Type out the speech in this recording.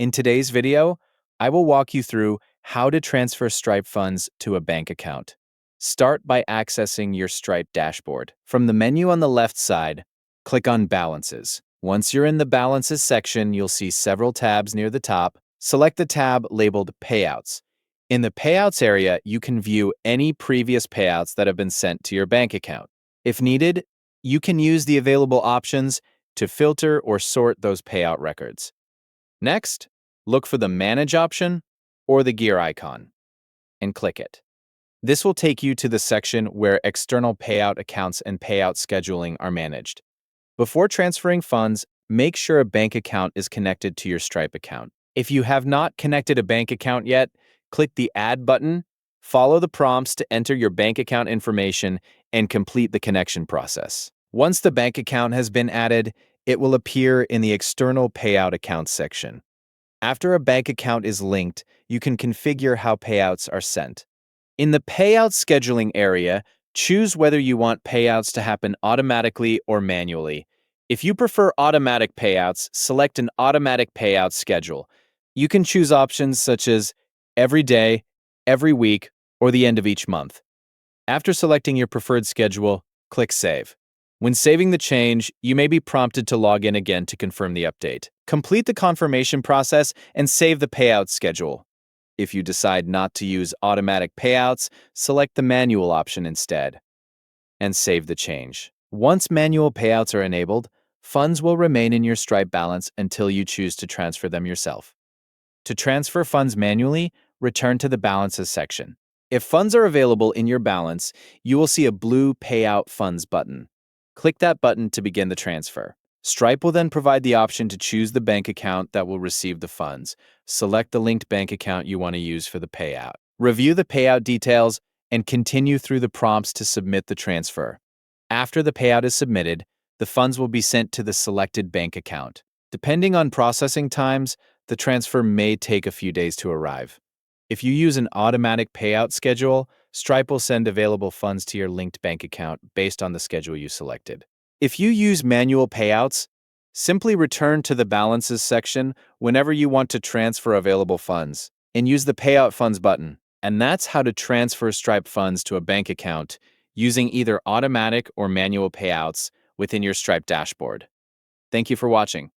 In today's video, I will walk you through how to transfer Stripe funds to a bank account. Start by accessing your Stripe dashboard. From the menu on the left side, click on Balances. Once you're in the Balances section, you'll see several tabs near the top. Select the tab labeled Payouts. In the Payouts area, you can view any previous payouts that have been sent to your bank account. If needed, you can use the available options to filter or sort those payout records. Next, look for the Manage option or the gear icon and click it. This will take you to the section where external payout accounts and payout scheduling are managed. Before transferring funds, make sure a bank account is connected to your Stripe account. If you have not connected a bank account yet, click the Add button, follow the prompts to enter your bank account information, and complete the connection process. Once the bank account has been added, it will appear in the External Payout Accounts section. After a bank account is linked, you can configure how payouts are sent. In the Payout Scheduling area, choose whether you want payouts to happen automatically or manually. If you prefer automatic payouts, select an automatic payout schedule. You can choose options such as every day, every week, or the end of each month. After selecting your preferred schedule, click Save. When saving the change, you may be prompted to log in again to confirm the update. Complete the confirmation process and save the payout schedule. If you decide not to use automatic payouts, select the manual option instead and save the change. Once manual payouts are enabled, funds will remain in your Stripe balance until you choose to transfer them yourself. To transfer funds manually, return to the Balances section. If funds are available in your balance, you will see a blue Payout Funds button. Click that button to begin the transfer. Stripe will then provide the option to choose the bank account that will receive the funds. Select the linked bank account you want to use for the payout. Review the payout details and continue through the prompts to submit the transfer. After the payout is submitted, the funds will be sent to the selected bank account. Depending on processing times, the transfer may take a few days to arrive. If you use an automatic payout schedule, Stripe will send available funds to your linked bank account based on the schedule you selected. If you use manual payouts, simply return to the Balances section whenever you want to transfer available funds and use the Payout Funds button. And that's how to transfer Stripe funds to a bank account using either automatic or manual payouts within your Stripe dashboard. Thank you for watching.